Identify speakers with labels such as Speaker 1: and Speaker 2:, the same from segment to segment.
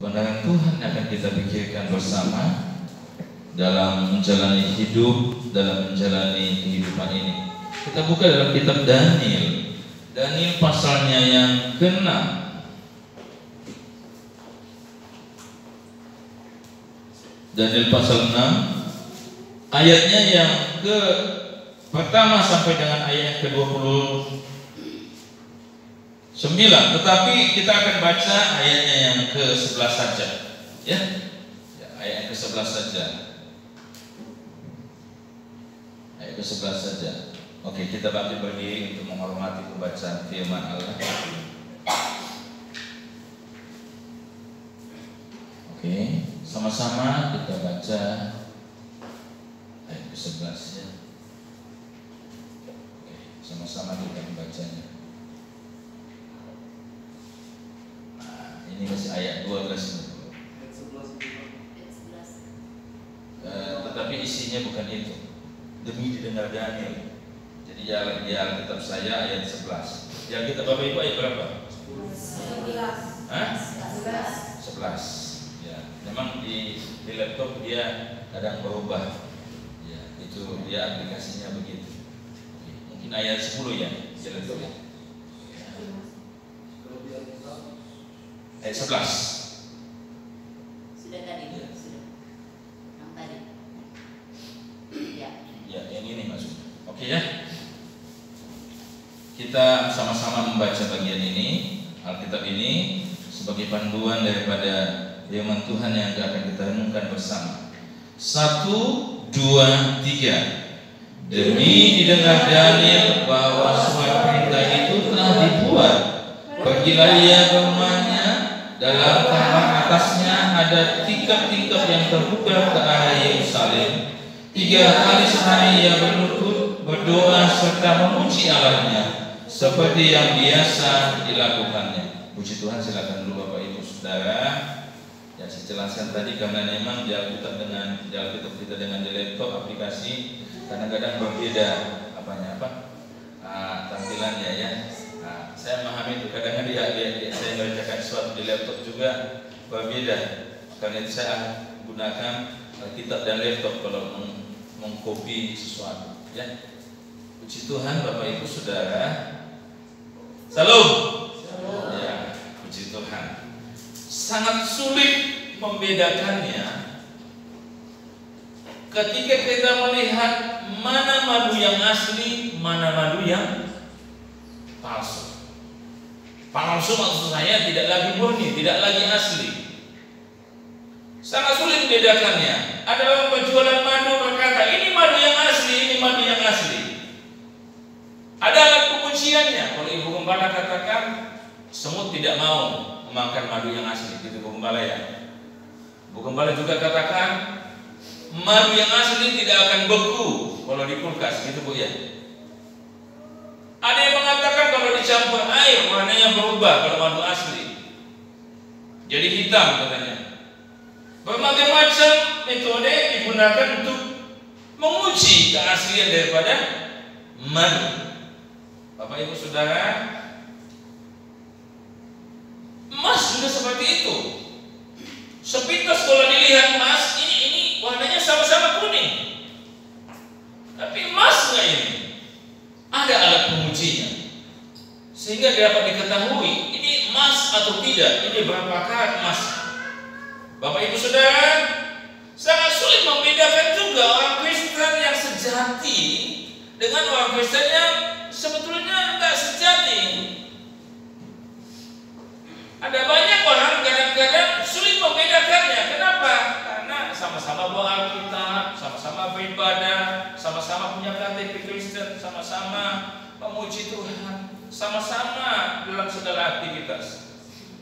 Speaker 1: Kebenaran Tuhan akan kita pikirkan bersama dalam menjalani hidup, dalam menjalani kehidupan ini. Kita buka dalam kitab Daniel. Daniel pasalnya yang ke-6. Daniel pasal 6, ayatnya yang ke pertama sampai dengan ayat yang ke-29. Tetapi kita akan baca ayatnya yang ke-11 saja, ya, ayat yang ke-11 saja. Ayat ke-11 saja. Oke, kita bangkit berdiri untuk menghormati pembacaan firman Allah. Oke, sama-sama kita baca ayat ke-11 ya. Oke, sama-sama kita membacanya. Nah, ini masih ayat 12. Tetapi isinya bukan itu. Demi didengar Daniel. Jadi di Alkitab saya ayat 11. Di Alkitab Bapak Ibu ayat berapa? 11. Hah? 11. Ya, memang di laptop dia kadang berubah. Ya, itu dia aplikasinya begitu. Mungkin ayat 10 ya di laptop ya. Ayat 11.
Speaker 2: Sudah tadi, ya. Sudah. Yang tadi. Ya.
Speaker 1: Ya, yang ini maksudnya. Oke ya. Kita sama-sama membaca bagian ini, Alkitab ini sebagai panduan daripada firman Tuhan yang akan kita renungkan bersama. 1, 2, 3. Demi didengar Daniel bahwa surat perintah itu telah dibuat, pergilah ia ke rumahnya. Dalam kamar atasnya ada tingkap-tingkap yang terbuka ke arah Yerusalem. 3 kali sehari ia berlutut, berdoa serta memuji Allahnya seperti yang biasa dilakukannya. Puji Tuhan, silakan dulu Bapak Ibu Saudara. Ya, saya jelaskan tadi karena memang di Alkitab kita dengan di laptop aplikasi kadang-kadang berbeda tampilannya ya. Nah, saya memahami itu kadang-kadang saya mengerjakan sesuatu di laptop juga berbeda. Karena itu saya gunakan Alkitab dan laptop kalau mengcopy sesuatu. Ya, puji Tuhan Bapak Ibu Saudara. Salam. Ya, puji Tuhan. Sangat sulit membedakannya ketika kita melihat mana madu yang asli, mana madu yang palsu. Palsu maksud saya tidak lagi murni, tidak lagi asli. Sangat sulit membedakannya. Ada orang penjualan madu berkata, ini madu yang asli, ini madu yang asli. Ada alat pengujiannya. Kalau Ibu Gembala katakan, semut tidak mau memakan madu yang asli, gitu Bu Gembala ya. Bu Gembala juga katakan, madu yang asli tidak akan beku kalau di kulkas, gitu Bu ya. Ada yang mengatakan kalau dicampur air warnanya berubah kalau madu asli, jadi hitam katanya. Berbagai macam metode digunakan untuk menguji keaslian daripada madu. Bapak Ibu Saudara, emas juga seperti itu. Sepintas kalau dilihat emas, ini warnanya sama-sama kuning, tapi emas nggak ini? Ada alat pengujinya sehingga dapat diketahui ini emas atau tidak, ini berapa karat emas. Bapak Ibu Saudara, sangat sulit membedakan juga orang Kristen yang sejati dengan orang Kristen yang sebetulnya tidak sejati. Ada banyak orang kadang-kadang sulit membedakannya. Kenapa? Karena sama-sama bawa Alkitab, sama-sama beribadah, sama-sama punya KTP Kristen, sama-sama memuji Tuhan, sama-sama dalam segala aktivitas.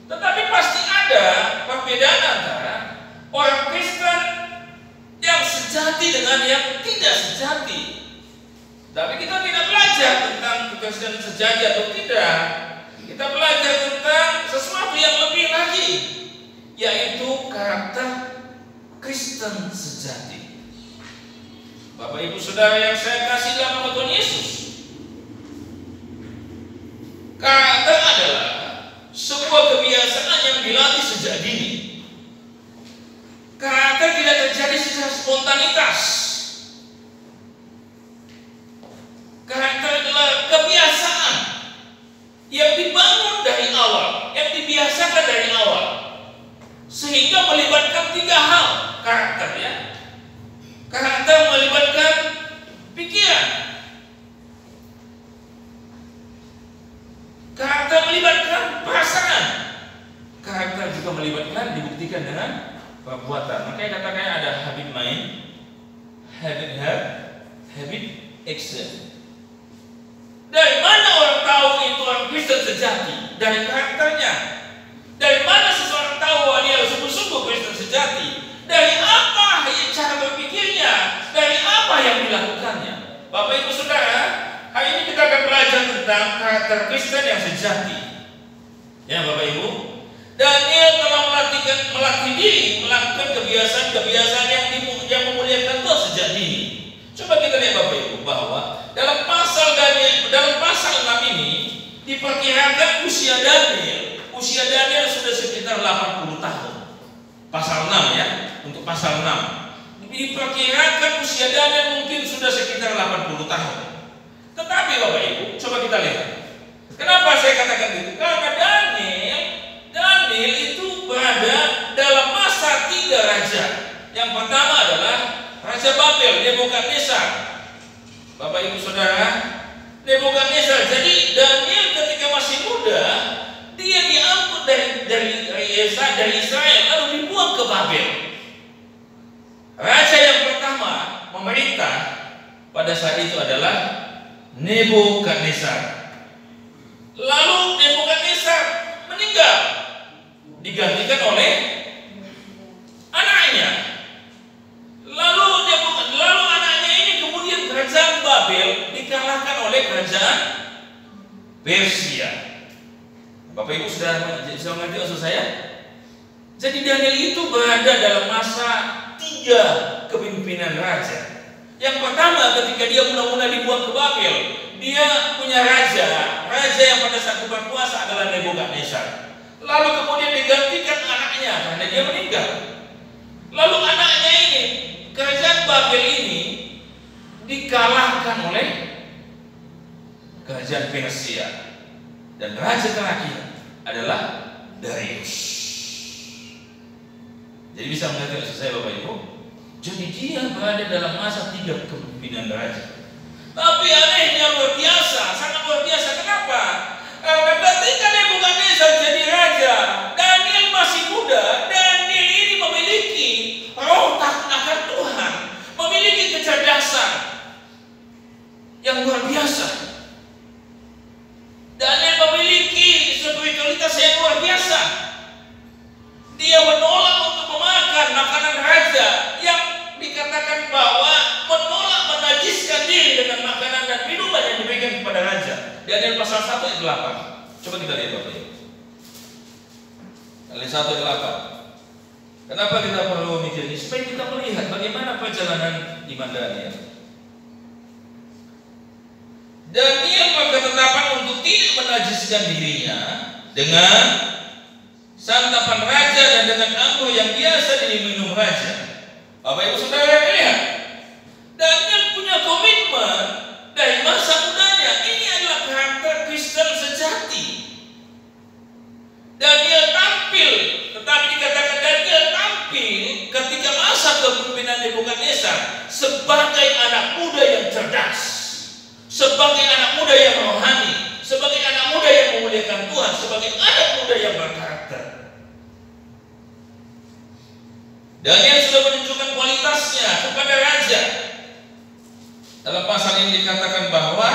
Speaker 1: Tetapi pasti ada perbedaan antara orang Kristen yang sejati dengan yang tidak sejati. Tapi kita tidak belajar tentang Kristen sejati atau tidak. Kita belajar tentang sesuatu yang lebih lagi, yaitu karakter Kristen sejati. Bapak Ibu Saudara yang saya kasih dalam nama Tuhan Yesus, karakter adalah sebuah kebiasaan yang dilatih sejak dini. spontanitas. Karakter adalah kebiasaan yang dibangun dari awal, yang dibiasakan dari awal, sehingga melibatkan 3 hal karakter ya. Karakter melibatkan pikiran, karakter melibatkan perasaan, karakter juga melibatkan dibuktikan dengan perbuatan. Makanya katakannya ada habit mind, habit have, habit action. Dari mana orang tahu itu orang Kristen sejati? Dari karakternya. Dari mana seseorang tahu bahwa dia sungguh-sungguh Kristen sejati? Dari apa cara berpikirnya? Dari apa yang dilakukannya? Bapak Ibu Saudara, hari ini kita akan belajar tentang karakter Kristen yang sejati. Ya Bapak Ibu, Daniel telah melatih diri melakukan kebiasaan-kebiasaan yang memuliakan Tuhan sejak dini. Coba kita lihat Bapak Ibu bahwa dalam pasal 6 ini diperkirakan usia Daniel sudah sekitar 80 tahun. Pasal 6 ya, untuk pasal 6 diperkirakan usia Daniel mungkin sudah sekitar 80 tahun. Tetapi Bapak Ibu, coba kita lihat. Kenapa saya katakan itu? Karena Daniel itu berada dalam masa 3 raja. Yang pertama adalah Raja Babel, Nebukadnezar. Bapak Ibu Saudara, Nebukadnezar. Jadi Daniel ketika masih muda, dia diangkut dari Israel lalu dibuang ke Babel. Raja yang pertama memerintah pada saat itu adalah Nebukadnezar. Lalu Nebukadnezar meninggal, digantikan oleh anaknya. Lalu anaknya ini kemudian kerajaan Babel dikalahkan oleh kerajaan Persia. Bapak Ibu sudah mengerti maksud saya? Jadi Daniel itu berada dalam masa 3 kepemimpinan raja. Yang pertama ketika dia mula-mula dibuang ke Babel, dia punya raja yang pada saat berkuasa adalah Nebukadnezar. Lalu kemudian digantikan anaknya karena dia meninggal. Lalu anaknya ini, kerajaan Babel ini dikalahkan oleh kerajaan Persia. Dan raja terakhir adalah Darius. Jadi bisa mengerti maksud saya Bapak Ibu? Jadi dia berada dalam masa 3 kepemimpinan raja. Tapi anehnya luar biasa, sangat luar biasa. Kenapa? Karena ketika Nebukadnezar jadi raja, Daniel masih muda. Daniel ini memiliki roh takut akan Tuhan, memiliki kecerdasan yang luar biasa. Daniel memiliki spiritualitas yang luar biasa. Dia menolak untuk memakan makanan raja yang dikatakan bahwa menolak menajiskan diri dengan makanan dan minuman yang diberikan kepada raja. Daniel pasal 1 ayat 8. Coba kita lihat Bapak Ibu. Daniel 1 ayat 8. Kenapa kita perlu mikir ini? Supaya kita melihat bagaimana perjalanan iman Daniel. Daniel berketetapan untuk tidak menajiskan dirinya dengan santapan raja dan dengan anggur yang biasa diminum raja. Bapak Ibu Saudara lihat, Daniel punya komitmen dari masa mudanya. Ini adalah karakter Kristen sejati. Daniel tampil, tetapi dikatakan Daniel tampil ketika masa kepemimpinan Nebukadnezar sebagai anak muda yang cerdas, sebagai anak muda yang rohani, sebagai anak muda yang memuliakan Tuhan, sebagai anak muda yang berkarakter. Daniel sudah menunjukkan kualitasnya kepada raja. Dalam pasal ini dikatakan bahwa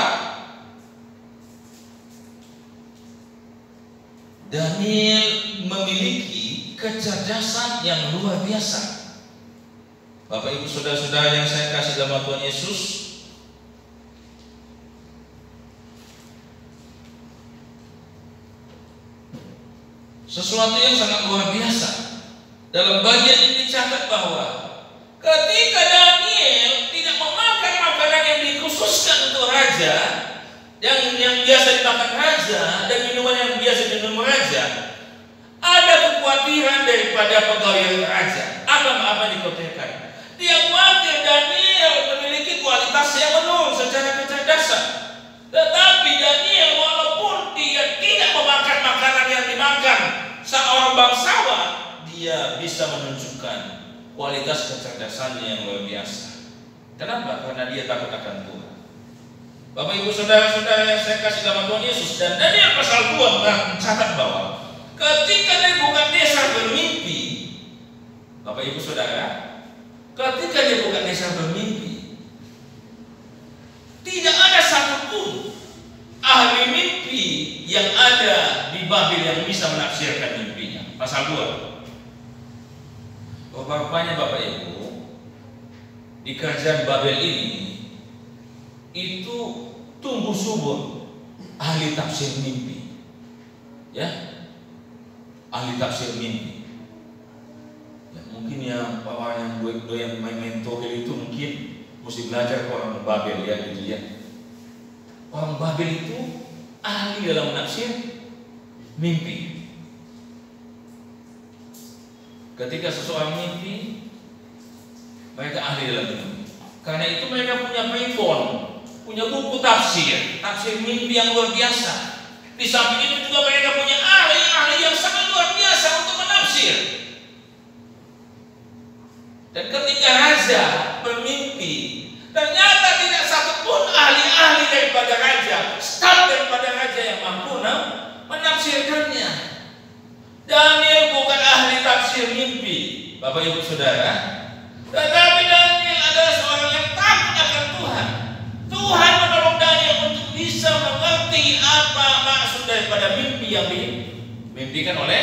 Speaker 1: Daniel memiliki kecerdasan yang luar biasa. Bapak Ibu Saudara-saudara yang saya kasih dalam Tuhan Yesus, sesuatu yang sangat luar biasa. Dalam bagian ini dicatat bahwa ketika Daniel tidak memakan makanan yang dikhususkan untuk raja, yang biasa dimakan raja dan minuman yang biasa diminum raja, ada kekhawatiran daripada pegawai raja. Apa dikhawatirkan? Dia khawatir Daniel memiliki kualitas yang menurun secara kecerdasan. Tetapi Daniel walaupun dia tidak memakan makanan yang dimakan seorang bangsawan, dia bisa menunjukkan kualitas kecerdasannya yang luar biasa. Kenapa? Karena dia takut akan Tuhan. Bapak ibu saudara-saudara yang saya kasih dalam Tuhan Yesus, dan Daniel pasal 2 mencatat bahwa ketika Nebukadnezar bermimpi, Bapak ibu saudara, ketika Nebukadnezar bermimpi, tidak ada satupun ahli mimpi yang ada di Babel yang bisa menafsirkan mimpinya. Pasal 2. Rupanya Bapak Ibu, di kerajaan Babel ini itu tumbuh subur ahli tafsir mimpi. Ya. Ahli tafsir mimpi. Ya, mungkin yang orang yang main tohil itu mungkin mesti belajar ke orang Babel ya gitu ya. Orang Babel itu ahli dalam menafsir mimpi. Ketika seseorang mimpi, mereka ahli dalam mimpi. Karena itu mereka punya primbon, punya buku tafsir mimpi yang luar biasa. Di samping itu juga mereka punya ahli-ahli yang sangat luar biasa untuk menafsir. Dan ketika raja bermimpi, ternyata tidak satupun ahli-ahli daripada raja, staf daripada raja yang mampu menafsirkannya. Daniel bukan ahli tafsir mimpi, Bapak Ibu Saudara, tetapi Daniel adalah seorang yang takut akan Tuhan. Tuhan menolong Daniel untuk bisa mengerti apa maksud daripada mimpi yang dimimpikan oleh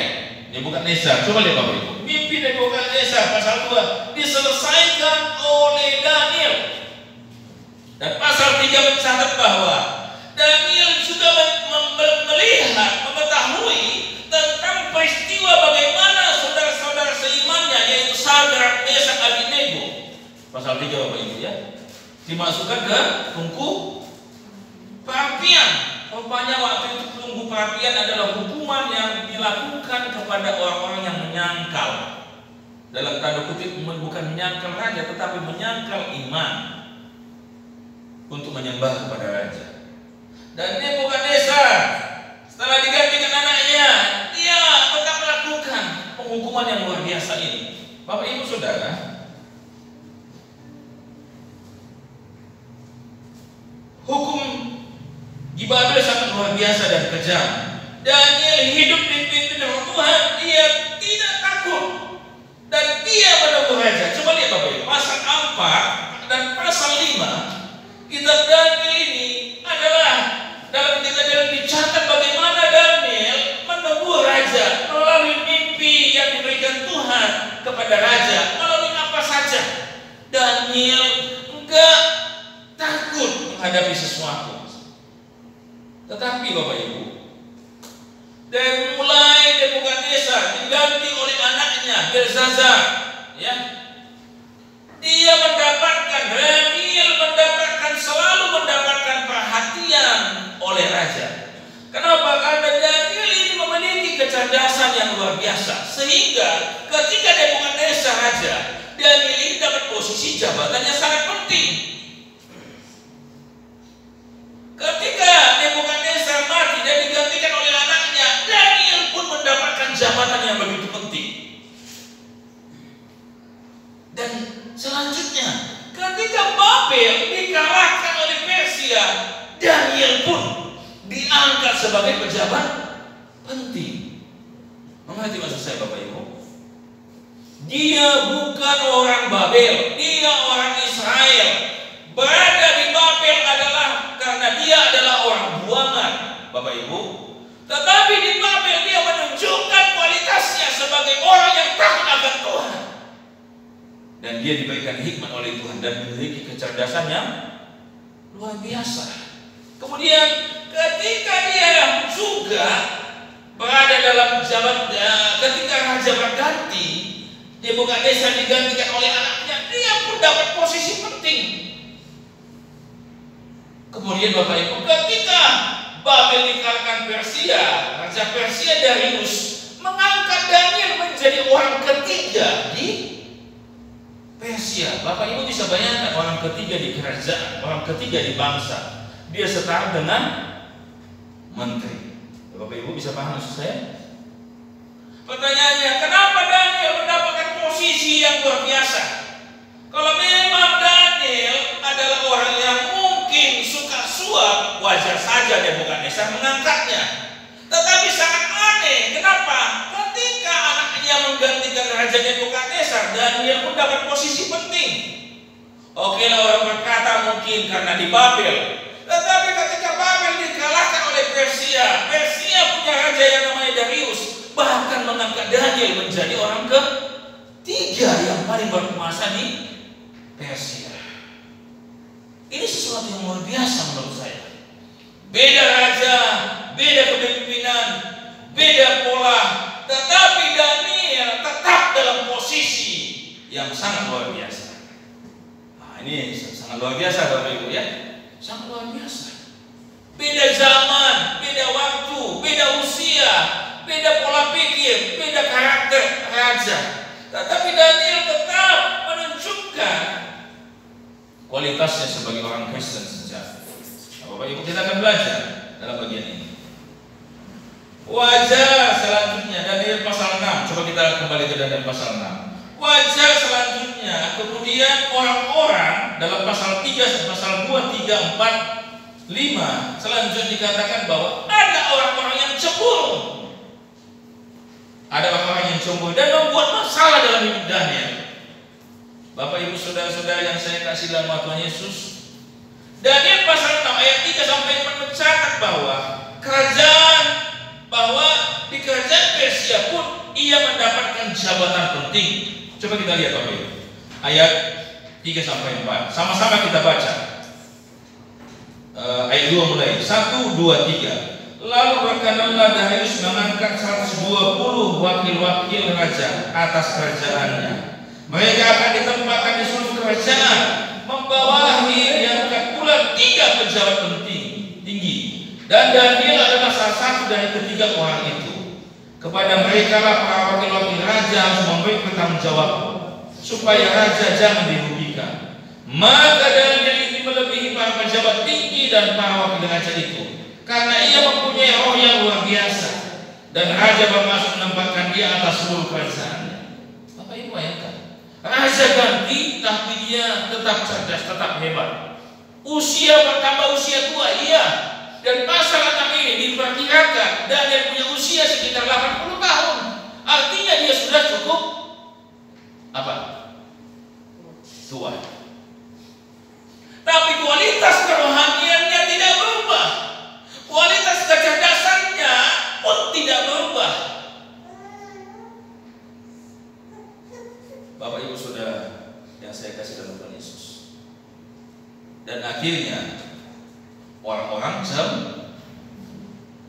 Speaker 1: Nebukadnezar. Coba lihat Bapak Ibu, mimpi Nebukadnezar pasal 2 diselesaikan oleh Daniel. Dan pasal 3 mencatat bahwa Daniel juga melihat, mengetahui tentang peristiwa bagaimana saudara-saudara seimannya, yaitu Sadrak, Mesak, Abednego. Pasal 3 Bapak Ibu ya, dimasukkan ke tungku perapian. Rupanya waktu itu tungku perapian adalah hukuman yang dilakukan kepada orang-orang yang menyangkal. Dalam tanda kutip, bukan menyangkal raja, tetapi menyangkal iman untuk menyembah kepada raja. Dan Nebukadnezar setelah digantikan anaknya, dia tetap melakukan penghukuman yang luar biasa ini. Bapak Ibu Saudara, hukum di Babel sangat luar biasa dan kejam. Daniel hidup dipimpin oleh Tuhan, dia tidak takut dan dia menegur raja. Coba lihat Bapak Ibu, pasal 4 dan pasal 5, kitab Daniel ini adalah dalam kitab Daniel dicatat bagaimana Daniel menegur raja melalui mimpi yang diberikan Tuhan kepada raja, melalui apa saja. Daniel enggak takut menghadapi sesuatu. Tetapi Bapak Ibu, dari mulai Nebukadnezar diganti oleh anaknya Belshazzar, ya, dia Daniel selalu mendapatkan perhatian oleh raja. Kenapa? Karena Daniel ini memiliki kecerdasan yang luar biasa, sehingga ketika Nebukadnezar raja, Daniel ini dapat posisi jabatan yang sangat penting. Ketika Nebukadnezar mati dan digantikan oleh anaknya, Daniel pun mendapatkan jabatan yang begitu penting. Dan selanjutnya, ketika Babel dikalahkan oleh Persia, Daniel pun diangkat sebagai pejabat penting. Mengerti maksud saya Bapak Ibu? Dia bukan orang Babel, dia orang Israel. Berada di Babel adalah karena dia adalah orang buangan, Bapak Ibu. Tetapi di Babel dia menunjukkan kualitasnya sebagai orang yang takut akan Tuhan. Dan dia diberikan hikmat oleh Tuhan dan memiliki kecerdasan yang luar biasa. Kemudian ketika dia juga berada dalam ketika raja berganti, Nebukadnezar digantikan oleh anaknya, dia pun dapat posisi penting. Kemudian Bapak Ibu, ketika Babel dikalahkan Persia, Raja Persia Darius mengangkat Daniel menjadi orang ketiga di Persia. Bapak Ibu bisa bayangkan orang ketiga di kerajaan, orang ketiga di bangsa, dia setara dengan menteri. Bapak Ibu bisa paham maksud saya? Pertanyaannya, kenapa Daniel mendapatkan posisi yang luar biasa? Kalau memang Daniel adalah orang yang mungkin suka suap, wajar saja Nebukadnezar mengangkatnya. Tetapi sangat aneh, kenapa? Ketika anaknya menggantikan Raja Nebukadnezar, Daniel pun dapat posisi penting. Oke lah, orang berkata mungkin karena di Babel. Tetapi ketika Babel dikalahkan oleh Persia, Persia punya raja yang namanya Darius, bahkan mengangkat Daniel menjadi orang ketiga yang paling berkuasa di Persia. Ini sesuatu yang luar biasa menurut saya. Beda raja, beda kepemimpinan, beda pola, tetapi Daniel tetap dalam posisi yang sangat luar biasa. Nah, ini sangat luar biasa Bapak Ibu ya. Sangat luar biasa. Beda zaman, beda waktu, beda usia, beda pola pikir, beda karakter raja. Tetapi Daniel tetap menunjukkan kualitasnya sebagai orang Kristen sejati. Bapak Ibu, kita akan belajar dalam bagian ini. Wajar selanjutnya Daniel pasal 6. Coba kita kembali ke Daniel pasal 6. Wajar selanjutnya kemudian orang-orang dalam pasal 3, pasal 2, 3, 4, 5 selanjutnya dikatakan bahwa ada orang-orang yang cemburu. Ada orang-orang yang cemburu dan membuat masalah dalam hidup Daniel. Bapak Ibu saudara-saudara yang saya kasih dalam nama Tuhan Yesus, Daniel pasal 6 ayat 3 sampai 4 mencatat bahwa di kerajaan Persia pun ia mendapatkan jabatan penting. Coba kita lihat Bapak Ibu. Ayat 3 sampai 4. Sama-sama kita baca. Ayat 2 mulai. 1, 2, 3. Lalu berkenanlah Darius mengangkat 120 wakil-wakil raja atas kerajaannya. Mereka akan ditempatkan di seluruh kerajaan, membawahi diangkat pula 3 pejabat tinggi. Dan Daniel adalah salah satu dari ketiga orang itu. Kepada mereka lah para wakil-wakil raja harus memberi pertanggungjawab supaya raja jangan dirugikan. Maka Daniel ini melebihi para pejabat tinggi dan para wakil raja itu, karena ia mempunyai roh yang luar biasa, dan raja bermaksud menempatkan dia atas seluruh kerajaannya. Bapak Ibu bayangkan, raja ganti tapi dia tetap cerdas, tetap hebat. Usia bertambah usia tua, iya. Dan pasal 6 ini diperkirakan Daniel punya usia sekitar 80 tahun. Artinya dia sudah cukup apa? Tua. Tapi kualitas kerohaniannya tidak berubah. Kualitas kecerdasannya pun tidak berubah. Bapak Ibu Saudara yang saya kasih dalam Tuhan Yesus. Dan akhirnya orang-orang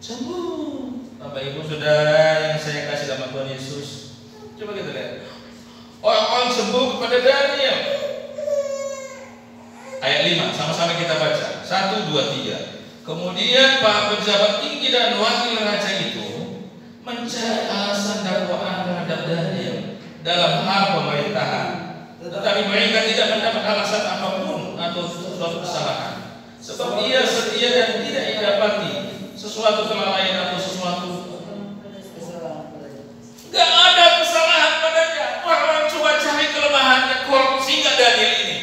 Speaker 1: cemburu. Bapak Ibu Saudara yang saya kasih dalam Tuhan Yesus, coba kita lihat. Orang-orang cemburu kepada Daniel. Ayat 5, sama-sama kita baca. 1, 2, 3. Kemudian para pejabat tinggi dan wakil raja itu mencari alasan dakwaan terhadap Daniel dalam hal pemerintahan, tetapi mereka tidak mendapat alasan apapun atau suatu kesalahan. Sebab ia setia dan tidak didapati sesuatu kelalaian atau sesuatu. Gak ada kesalahan padanya. Orang-orang coba cari kelemahannya, korupsi nggak Daniel ini.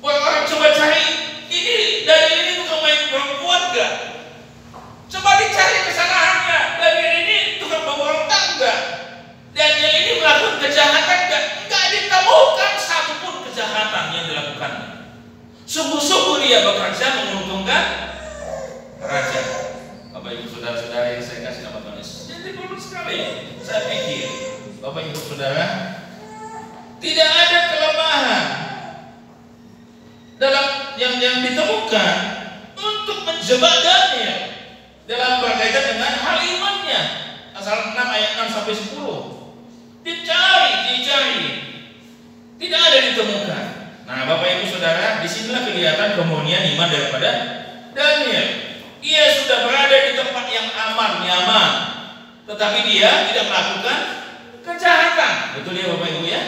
Speaker 1: Orang-orang coba cari ini Daniel ini tukang main perempuan nggak? Coba dicari kesalahannya. Daniel ini tukang bawa tangga. Daniel ini melakukan kejahatan nggak? Nggak ditemukan satupun kejahatan yang dilakukannya. Sungguh-sungguh dia bekerja menguntungkan raja. Bapak Ibu Saudara-saudara yang saya kasih nama Tuhan Yesus, jadi perlu sekali saya pikir Bapak Ibu Saudara, tidak ada kelemahan dalam yang ditemukan untuk menjebak Daniel dalam berkaitan dengan hal imannya. Pasal 6 ayat 6 sampai 10. Dicari, tidak ada ditemukan. Nah, Bapak Ibu Saudara, disinilah kelihatan kemurnian iman daripada Daniel. Ia sudah berada di tempat yang aman, nyaman, tetapi dia tidak melakukan kejahatan. Betul ya Bapak Ibu ya?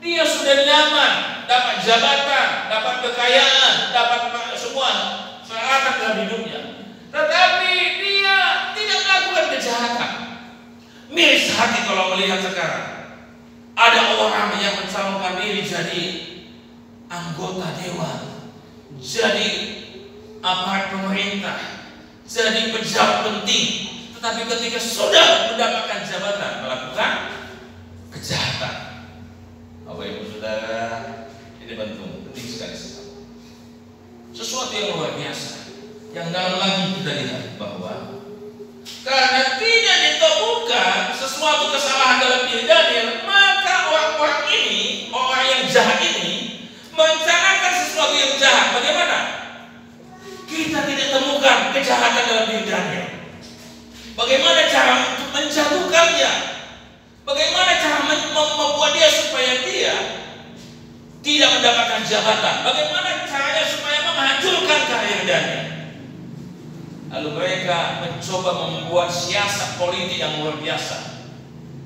Speaker 1: Dia sudah sudah nyaman, dapat jabatan, dapat kekayaan, dapat semua peralatan dalam hidupnya, tetapi dia tidak melakukan kejahatan. Miris hati kalau melihat sekarang ada orang yang mencalonkan diri jadi anggota dewan, jadi aparat pemerintah, jadi pejabat penting, tetapi ketika sudah mendapatkan jabatan melakukan kejahatan. Bapak Ibu Saudara, ini penting sekali. Sesuatu yang luar biasa. Yang dalam lagi kita lihat bahwa karena tidak ditemukan sesuatu kesalahan dalam diri Daniel, maka orang-orang ini, orang yang jahat ini, merencanakan sesuatu yang jahat. Bagaimana? Kita tidak temukan kejahatan dalam diri Daniel. Bagaimana cara untuk menjatuhkannya? Bagaimana cara membuat dia supaya dia tidak mendapatkan jabatan? Bagaimana caranya supaya menghancurkan karir Daniel? Lalu mereka mencoba membuat siasat politik yang luar biasa,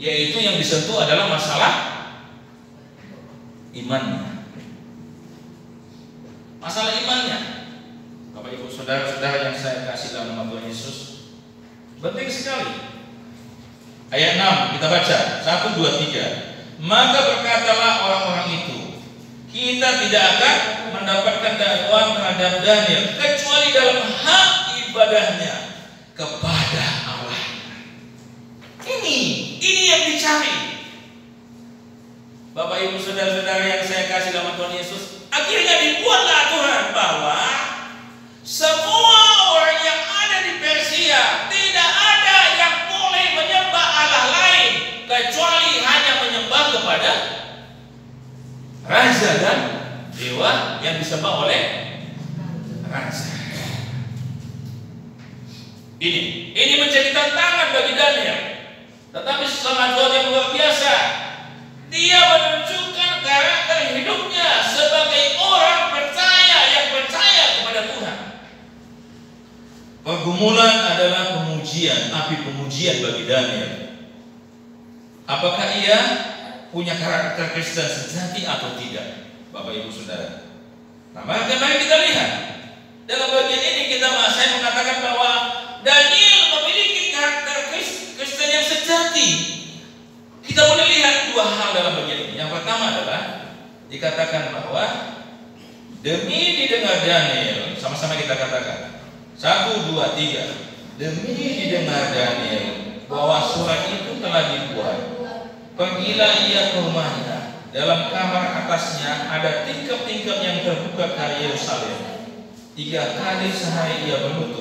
Speaker 1: yaitu yang disentuh adalah masalah imannya. Masalah imannya. Bapak Ibu Saudara-saudara yang saya kasih dalam nama Tuhan Yesus, penting sekali. Ayat 6 kita baca 1, 2, 3. Maka berkatalah orang-orang itu, kita tidak akan mendapatkan dakwaan terhadap Daniel kecuali dalam hak ibadahnya kepada Allah. Ini yang dicari. Bapak Ibu Saudara-saudara yang saya kasih dalam Tuhan Yesus, akhirnya dibuatlah aturan bahwa semua orang yang ada di Persia tidak ada yang boleh menyembah Allah lain kecuali hanya menyembah kepada raja dan dewa yang disembah oleh raja. Ini menjadi tantangan bagi Daniel. Tetapi setelah sesuatu yang luar biasa, dia menunjukkan karakter hidupnya sebagai orang percaya yang percaya kepada Tuhan. Pergumulan adalah pemujian, api pemujian bagi Daniel. Apakah ia punya karakter Kristen sejati atau tidak, Bapak Ibu Saudara? Nah, mari kita lihat dalam bagian ini saya mengatakan bahwa Daniel memiliki karakter Kristen yang sejati. Kita boleh lihat dua hal dalam bagian ini. Yang pertama adalah dikatakan bahwa demi didengar Daniel, sama-sama kita katakan 1, 2, 3. Demi didengar Daniel bahwa surat itu telah dibuat, pergilah ia ke rumahnya. Dalam kamar atasnya ada tingkap-tingkap yang terbuka ke Yerusalem. 3 kali sehari ia berdoa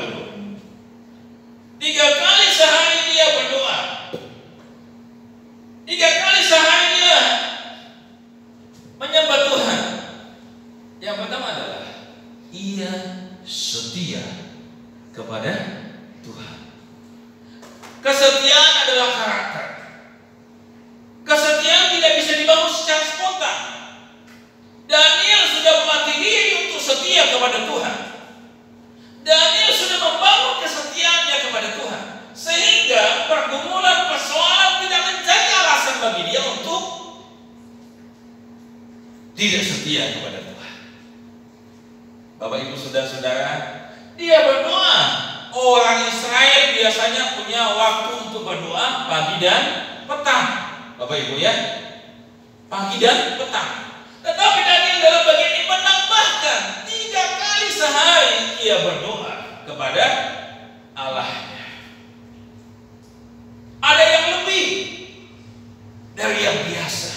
Speaker 1: dulu. 3 kali sehari dia berdoa. 3 kali sehari dia menyembah Tuhan. Yang pertama adalah ia setia kepada Tuhan. Kesetiaan adalah karakter. Kesetiaan tidak bisa dibangun secara spontan. Daniel sudah melatih diri untuk setia kepada Tuhan. Daniel sudah membangun kesetiaannya kepada Tuhan, sehingga pergumulan persoalan tidak menjadi alasan bagi dia untuk tidak setia kepada Tuhan. Bapak Ibu Saudara-saudara, dia berdoa. Orang Israel biasanya punya waktu untuk berdoa pagi dan petang, Bapak Ibu ya, pagi dan petang. Tetapi Daniel dalam bagian ini menambahkan 3 kali sehari ia berdoa kepada Allahnya. Ada yang lebih dari yang biasa.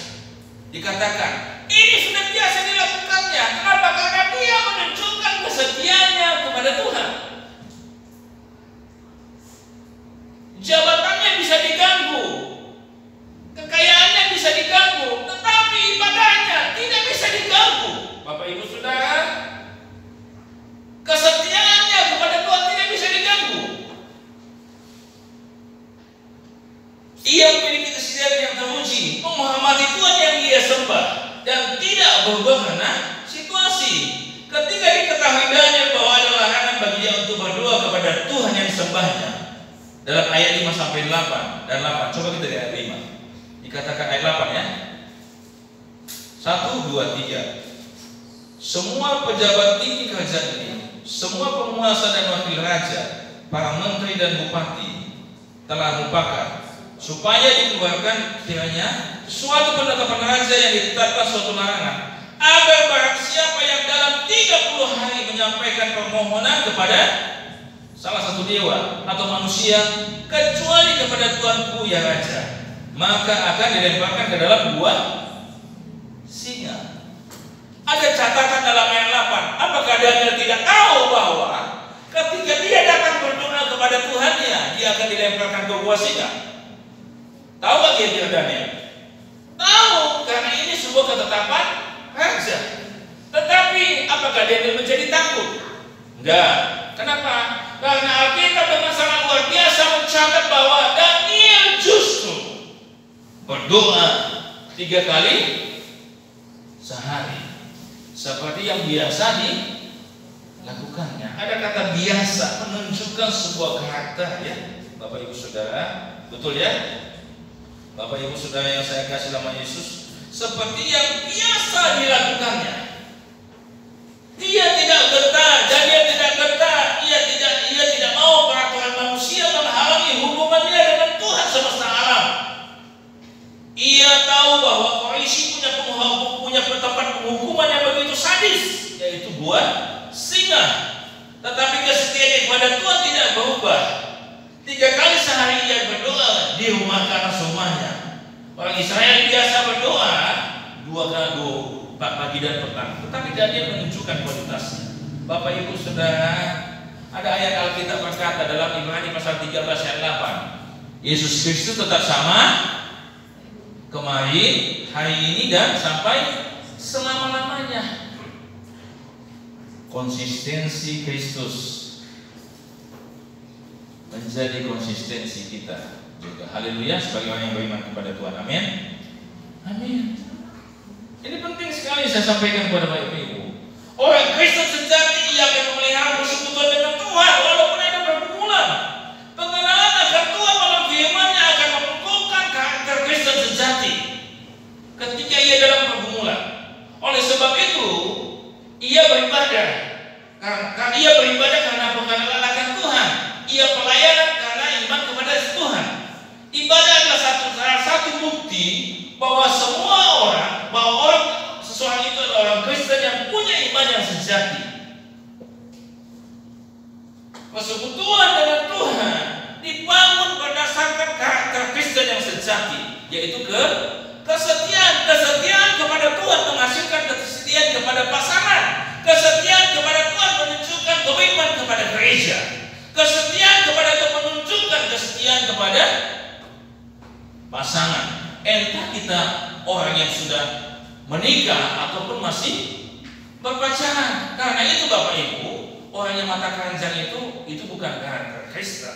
Speaker 1: Dikatakan ini sudah biasa dilakukannya. Kenapa? Karena dia menunjukkan kesetiaannya kepada Tuhan. Jabatannya bisa diganggu, kekayaannya bisa diganggu, tetapi ibadahnya tidak bisa diganggu. Bapak Ibu Saudara, kesetiaannya kepada Tuhan tidak bisa diganggu. Ia memiliki kesetiaan yang teruji, menghormati Tuhan yang ia sembah, dan tidak berubah karena situasi. Ketika diketahui Daniel bahwa ada larangan bagi dia untuk berdoa kepada Tuhan yang disembahnya, dalam ayat 5 sampai 8 dan 8, coba kita lihat ayat 5. katakan ayat 8 ya. 1, 2, 3. Semua pejabat tinggi kerajaan ini, semua penguasa dan wakil raja, para menteri dan bupati telah mufakat supaya dikeluarkan kiranya suatu penetapan raja yang ditetapkan suatu larangan, agar barang siapa yang dalam 30 hari menyampaikan permohonan kepada salah satu dewa atau manusia kecuali kepada Tuanku ya raja, maka akan dilemparkan ke dalam gua singa. Ada catatan dalam ayat 8. Apakah Daniel tidak tahu bahwa ketika dia datang berdoa kepada Tuhannya, dia akan dilemparkan ke gua singa? Tahu gak kira-kira Daniel? Tahu, karena ini sebuah ketetapan raja. Tetapi apakah Daniel menjadi takut? Enggak. Kenapa? Karena Alkitab dengan sangat luar biasa mencatat bahwa Daniel justru berdoa 3 kali sehari, seperti yang biasa dilakukannya. Ada kata biasa menunjukkan sebuah karakter ya, Bapak Ibu Saudara, betul ya? Bapak Ibu Saudara yang saya kasih nama Yesus, seperti yang biasa dilakukannya. Dia tidak gentar, Daniel tidak gentar, ia tidak mau peraturan manusia menghalangi hubungannya dengan Tuhan semesta alam. Ia tahu bahwa Quraisy punya tempat penghukuman yang begitu sadis, yaitu gua singa. Tetapi kesetiaannya kepada Tuhan tidak berubah. 3 kali sehari ia berdoa di rumah kanan rumahnya. Orang Israel biasa berdoa 2 kali pagi dan petang, tetapi Daniel menunjukkan kualitasnya. Bapak Ibu Saudara, ada ayat Alkitab berkata dalam Ibrani pasal 13 ayat 8, Yesus Kristus tetap sama kemarin, hari ini dan sampai selama-lamanya. Konsistensi Kristus menjadi konsistensi kita juga. Haleluya, sebagai orang yang beriman kepada Tuhan. Amin. Amin. Ini penting sekali saya sampaikan kepada Bapak Ibu. Orang Kristen sejati ia akan memelihara persekutuan dengan Tuhan walaupun ada pergumulan. Pengenalan akan Tuhan melalui firman-Nya akan mengukuhkan karakter Kristen sejati ketika ia dalam pergumulan. Oleh sebab itu ia beribadah. Karena ia beribadah karena pengenalan akan Tuhan. Ia pelayanan karena iman kepada Tuhan. Ibadah adalah salah satu bukti bahwa seseorang itu adalah orang Kristen yang punya iman yang sejati. Persekutuan dengan Tuhan dibangun berdasarkan karakter Kristen yang sejati, yaitu kesetiaan kepada Tuhan menghasilkan kesetiaan kepada pasangan, kesetiaan kepada Tuhan menunjukkan komitmen kepada gereja, kesetiaan kepada Tuhan menunjukkan kesetiaan kepada pasangan. Entah kita orang yang sudah menikah ataupun masih berpacaran. Karena itu Bapak Ibu, orang yang mata keranjang itu bukan karakter Kristen.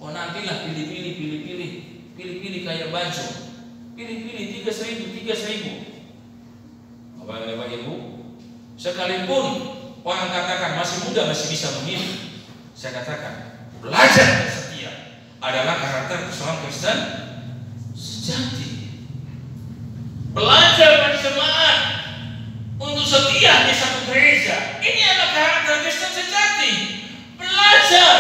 Speaker 1: Oh nantilah pilih-pilih kayak baju, pilih-pilih 3.000. Bapak Ibu, sekalipun orang katakan masih muda masih bisa memilih, saya katakan belajar setia adalah karakter seorang Kristen sejati. Belajar berjemaat untuk setia di satu gereja, ini adalah karakter Kristen sejati. Belajar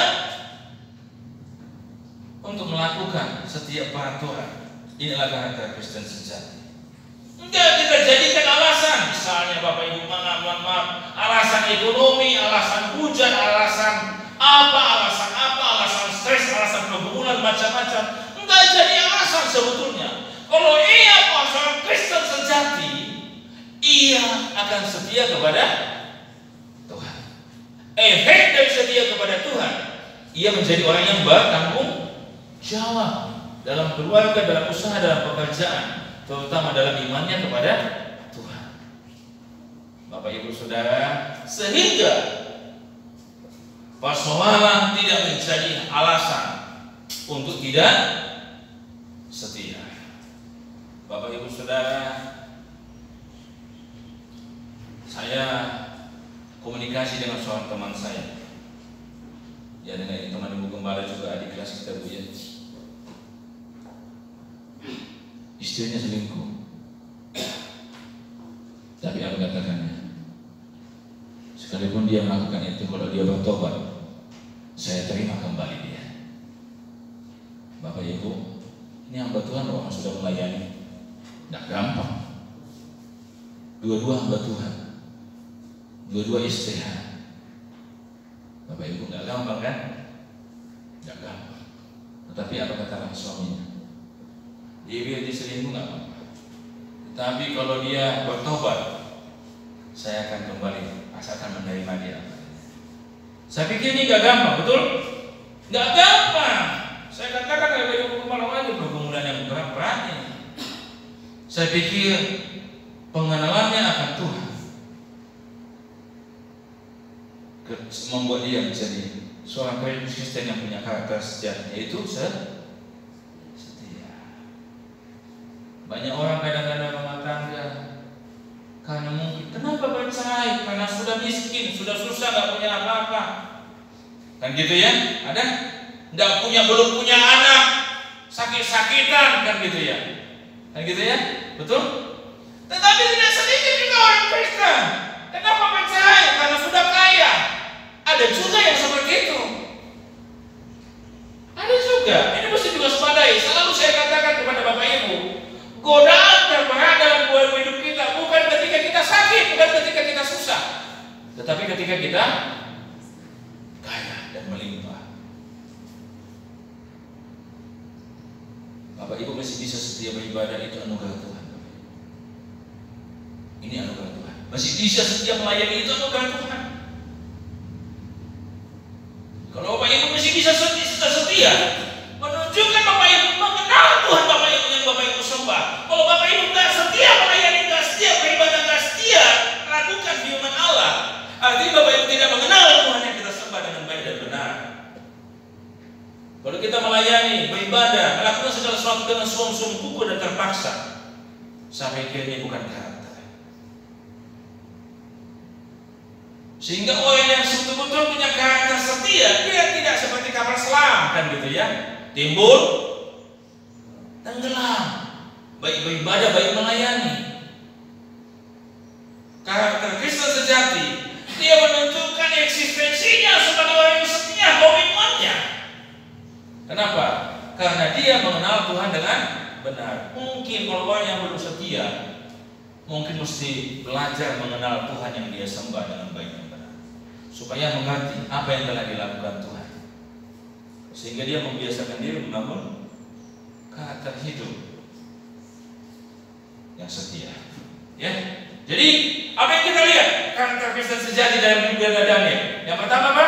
Speaker 1: untuk melakukan setiap peraturan, ini adalah karakter Kristen sejati. Enggak kita jadikan alasan, misalnya Bapak Ibu maaf, alasan ekonomi, alasan hujan, alasan stres, alasan pergumulan macam-macam. Enggak jadi alasan sebetulnya. Kalau ia seorang Kristen sejati, ia akan setia kepada Tuhan. Efek dari setia kepada Tuhan, ia menjadi orang yang bertanggung jawab dalam keluarga, dalam usaha, dalam pekerjaan, terutama dalam imannya kepada Tuhan. Bapak Ibu Saudara, sehingga persoalan tidak menjadi alasan untuk tidak setia. Bapak Ibu Saudara, saya komunikasi dengan seorang teman saya, ya dengan teman Ibu Gembala juga adik kelas kita Bu ya. istrinya selingkuh. Tapi apa katakannya? Sekalipun dia melakukan itu, kalau dia bertobat, saya terima kembali dia. Bapak Ibu, ini hamba Tuhan orang sudah melayani. Tidak gampang. Dua-dua hamba Tuhan, dua-dua istri. Bapak Ibu, nggak gampang kan? Nggak gampang. Tetapi apa kata suaminya? Dia diselingkuh nggak apa-apa. Tapi kalau dia bertobat, saya akan kembali, asalkan menerima dia. Saya pikir ini nggak gampang, betul? Nggak gampang. Saya katakan dari malam lagi pergumulan yang berat ini. Saya pikir pengenalannya akan Tuhan membuat dia menjadi seorang Kristen yang punya karakter sejati, yaitu setia. Banyak orang kadang-kadang rumah tangga karena mungkin kenapa bercerai? Karena sudah miskin, sudah susah, nggak punya apa-apa. Kan gitu ya? Ada? Belum punya anak, sakit-sakitan, kan gitu ya? Kan gitu ya? Betul? Tetapi tidak sedikit juga orang Kristen. Kenapa bercerai? Karena sudah kaya. Ada juga yang seperti itu. Ada juga. Ini mesti diwaspadai. Selalu saya katakan kepada Bapak Ibu, godaan terberat dalam hidup kita bukan ketika kita sakit, bukan ketika kita susah, tetapi ketika kita kaya dan melimpah. Bapak Ibu masih bisa setia beribadah, itu anugerah Tuhan. Ini anugerah Tuhan. Masih bisa setia melayani, itu anugerah Tuhan. Kalau Bapak Ibu masih bisa setia, menunjukkan Bapak Ibu mengenal Tuhan Bapak Ibu yang Bapak Ibu sembah. Kalau Bapak Ibu nggak setia melayani, nggak setia beribadah, nggak setia lakukan firman Allah, artinya Bapak Ibu tidak mengenal Tuhan yang kita sembah dengan baik dan benar. Kalau kita melayani, beribadah, melakukan segala sesuatu dengan sungguh-sungguh dan terpaksa, saya pikir ini bukan karakter. Sehingga orang yang betul-betul punya karakter setia, dia tidak seperti kapal selam, kan gitu ya, timbul, tenggelam, baik beribadah, baik melayani. Karakter Kristen sejati, dia menunjukkan eksistensinya sebagai orang yang setia, komitmennya. Kenapa? Karena dia mengenal Tuhan dengan benar. Mungkin kalau orang yang belum setia, mungkin mesti belajar mengenal Tuhan yang dia sembah dengan baik dan benar, supaya mengerti apa yang telah dilakukan Tuhan, sehingga dia membiasakan diri membangun karakter hidup yang setia. Ya, jadi apa yang kita lihat karakter Kristen sejati dalam hidup Daniel? Yang pertama, Pak,